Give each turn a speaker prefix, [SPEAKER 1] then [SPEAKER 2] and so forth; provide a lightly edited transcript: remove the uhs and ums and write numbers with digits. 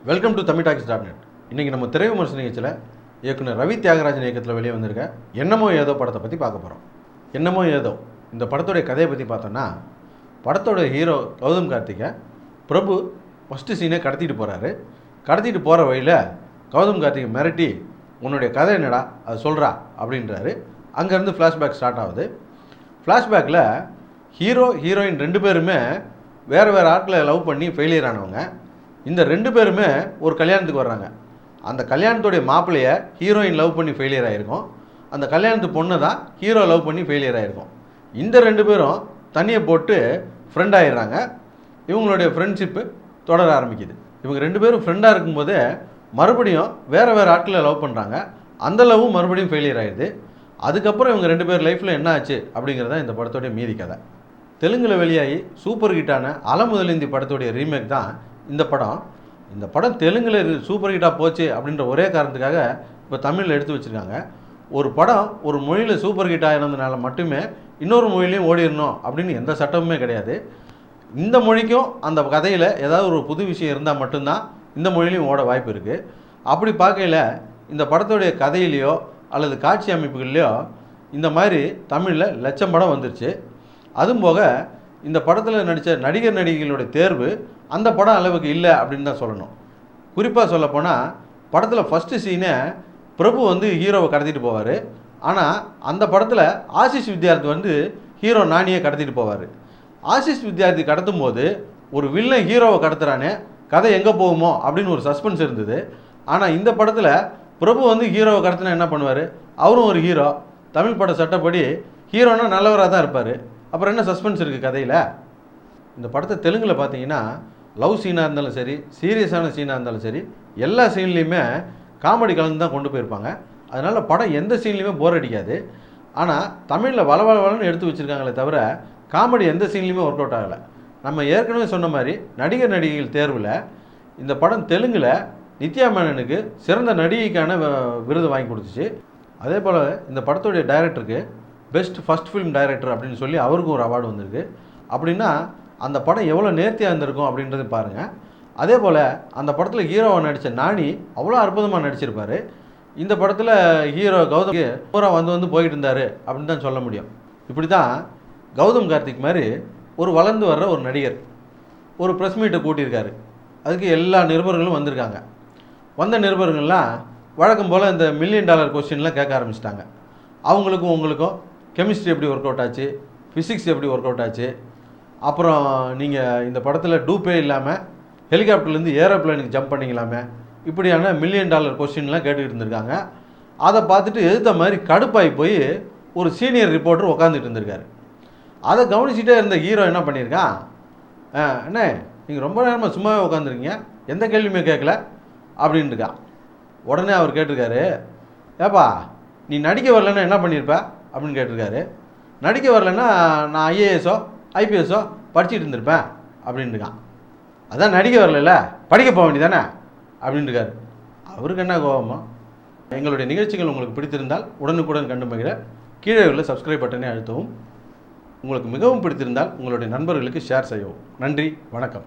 [SPEAKER 1] Welcome to தமிழ்டாக்ஸ்.net. இன்றைக்கி நம்ம திரை விமர்சன நிகழ்ச்சியில் இயக்குனர் ரவி தியாகராஜன் இயக்கத்தில் வெளியே வந்திருக்க என்னமோ ஏதோ படத்தை பற்றி பார்க்க போகிறோம். என்னமோ ஏதோ இந்த படத்தோடைய கதையை பற்றி பார்த்தோன்னா, படத்தோட ஹீரோ கௌதம் கார்த்திகை பிரபு ஃபஸ்ட்டு சீனே கடத்திட்டு போகிறாரு. கடத்திட்டு போகிற வழியில் கௌதம் கார்த்திகை மிரட்டி, உன்னுடைய கதை என்னடா அது சொல்கிறா அப்படின்றாரு. அங்கேருந்து ஃப்ளாஷ்பேக் ஸ்டார்ட் ஆகுது. ஃப்ளாஷ்பேக்கில் ஹீரோ ஹீரோயின் ரெண்டு பேருமே வேறு ஆட்களை லவ் பண்ணி ஃபெயிலியர் ஆனவங்க. இந்த ரெண்டு பேருமே ஒரு கல்யாணத்துக்கு வர்றாங்க. அந்த கல்யாணத்துடைய மாப்பிள்ளையை ஹீரோயின் லவ் பண்ணி ஃபெயிலியர் ஆகிருக்கும். அந்த கல்யாணத்து பொண்ணை தான் ஹீரோ லவ் பண்ணி ஃபெயிலியர் ஆகிருக்கும். இந்த ரெண்டு பேரும் தண்ணியை போட்டு ஃப்ரெண்ட் ஆகிடுறாங்க. இவங்களுடைய ஃப்ரெண்ட்ஷிப்பு தொடர ஆரம்பிக்குது. இவங்க ரெண்டு பேரும் ஃப்ரெண்டாக இருக்கும்போதே மறுபடியும் வேறு ஆட்களை லவ் பண்ணுறாங்க. அந்த லவ்வும் மறுபடியும் ஃபெயிலியர் ஆகிடுது. அதுக்கப்புறம் இவங்க ரெண்டு பேர் லைஃப்பில் என்ன ஆச்சு அப்படிங்கிறத இந்த படத்தோடைய மீதி கதை. தெலுங்கில் வெளியாகி சூப்பர் ஹிட்டான அலமுதலிந்தி படத்தோடைய ரீமேக் தான் இந்த படம். இந்த படம் தெலுங்கில் சூப்பர் ஹிட்டாக போச்சு அப்படின்ற ஒரே காரணத்துக்காக இப்போ தமிழில் எடுத்து வச்சுருக்காங்க. ஒரு படம் ஒரு மொழியில் சூப்பர் ஹிட் ஆகிருந்ததுனால மட்டுமே இன்னொரு மொழிலையும் ஓடிடணும் அப்படின்னு எந்த சட்டமுமே கிடையாது. இந்த மொழிக்கும் அந்த கதையில் ஏதாவது ஒரு புது விஷயம் இருந்தால் மட்டும்தான் இந்த மொழிலையும் ஓட வாய்ப்பு இருக்குது. அப்படி பார்க்கையில் இந்த படத்தோடைய கதையிலையோ அல்லது காட்சி அமைப்புகள்லையோ இந்த மாதிரி தமிழில் லட்சம் படம் வந்துருச்சு. அதுவும் போக இந்த படத்தில் நடித்த நடிகர் நடிகைகளுடைய தேர்வு அந்த படம் அளவுக்கு இல்லை அப்படின்னு தான் சொல்லணும். குறிப்பாக சொல்லப்போனால் படத்தில் ஃபஸ்ட்டு சீனே பிரபு வந்து ஹீரோவை கடத்திட்டு போவார். ஆனால் அந்த படத்தில் ஆசிஷ் வித்யார்த்தி ஹீரோ நானியை கடத்திட்டு போவார். ஆசிஷ் வித்யார்த்தி கடத்தும் போது ஒரு வில்லன் ஹீரோவை கடத்துறானே, கதை எங்கே போகுமோ அப்படின்னு ஒரு சஸ்பென்ஸ் இருந்தது. ஆனால் இந்த படத்தில் பிரபு ஹீரோவை கடத்தினா என்ன பண்ணுவார்? அவரும் ஒரு ஹீரோ. தமிழ் பட சட்டப்படி ஹீரோனா நல்லவராக தான் இருப்பார். அப்புறம் என்ன சஸ்பென்ஸ் இருக்குது கதையில்? இந்த படத்தை தெலுங்கில் பார்த்தீங்கன்னா லவ் சீனாக இருந்தாலும் சரி, சீரியஸான சீனாக இருந்தாலும் சரி, எல்லா சீன்லேயுமே காமெடி கலந்து தான் கொண்டு போயிருப்பாங்க. அதனால் படம் எந்த சீன்லேயுமே போர் அடிக்காது. ஆனால் தமிழில் வளவளன்னு எடுத்து வச்சுருக்காங்களே தவிர காமெடி எந்த சீன்லேயுமே ஒர்க் அவுட் ஆகலை. நம்ம ஏற்கனவே சொன்ன மாதிரி நடிகர் நடிகைகள் தேர்வில் இந்த படம் தெலுங்கில் நித்யா மேனனுக்கு சிறந்த நடிகைக்கான விருது வாங்கி கொடுத்துச்சு. அதே போல் இந்த படத்துடைய டைரக்டருக்கு பெஸ்ட் ஃபஸ்ட் ஃபிலிம் டைரக்டர் அப்படின்னு சொல்லி அவருக்கும் ஒரு அவார்டு வந்திருக்கு. அப்படின்னா அந்த படம் எவ்வளோ நேர்த்தியாக இருந்திருக்கும் அப்படின்றது பாருங்கள். அதே போல் அந்த படத்தில் ஹீரோவை நடித்த நானி அவ்வளோ அற்புதமாக நடிச்சிருப்பார். இந்த படத்தில் ஹீரோ கௌதம் பூரா வந்து போயிட்டு இருந்தார் அப்படின்னு தான் சொல்ல முடியும். இப்படி தான் கௌதம் கார்த்திக் மாதிரி ஒரு வளர்ந்து வர்ற ஒரு நடிகர் ஒரு ப்ரெஸ் மீட்டை கூட்டியிருக்காரு. அதுக்கு எல்லா நிருபர்களும் வந்திருக்காங்க. வந்த நிருபர்கள்லாம் வழக்கம் போல் இந்த $1 மில்லியன் கொஸ்டின்லாம் கேட்க ஆரம்பிச்சிட்டாங்க. அவங்களுக்கும் உங்களுக்கும் கெமிஸ்ட்ரி எப்படி ஒர்க் அவுட் ஆச்சு, ஃபிசிக்ஸ் எப்படி ஒர்க் அவுட் ஆச்சு, அப்புறம் நீங்கள் இந்த படத்தில் டூப்பே இல்லாமல் ஹெலிகாப்டர்லேருந்து ஏரோப்ளைனுக்கு ஜம்ப் பண்ணிக்கலாமே, இப்படியான $1 மில்லியன் கொஸ்டின்லாம் கேட்டுக்கிட்டு இருந்திருக்காங்க. அதை பார்த்துட்டு எதிர்த்த மாதிரி கடுப்பாகி போய் ஒரு சீனியர் ரிப்போர்ட்டர் உட்காந்துட்டு இருந்திருக்காரு. அதை கவனிச்சுட்டே இருந்த ஹீரோ என்ன பண்ணியிருக்கான், அண்ணே நீங்கள் ரொம்ப நேரமாக சும்மாவே உட்காந்துருக்கீங்க, எந்த கேள்வியுமே கேட்கல அப்படின்னு இருக்கான். உடனே அவர் கேட்டிருக்காரு, ஏப்பா நீ நடிக்க வரலன்னா என்ன பண்ணியிருப்ப அப்படின்னு கேட்டிருக்காரு. நடிக்க வரலன்னா நான் ஐஏஎஸோ ஐபிஎஸோ படிச்சுட்டு இருந்திருப்பேன் அப்படின்னு இருக்கான். அதான் நடிக்க வரல, படிக்க போக வேண்டியதானே அப்படின்னு இருக்காரு. அவருக்கு என்ன கோபமோ? எங்களுடைய நிகழ்ச்சிகள் உங்களுக்கு பிடித்திருந்தால் உடனுக்குடன் கண்டு மகிழ கீழே உள்ள சப்ஸ்கிரைப் பட்டனை அழுத்தவும். உங்களுக்கு மிகவும் பிடித்திருந்தால் உங்களுடைய நண்பர்களுக்கு ஷேர் செய்யவும். நன்றி, வணக்கம்.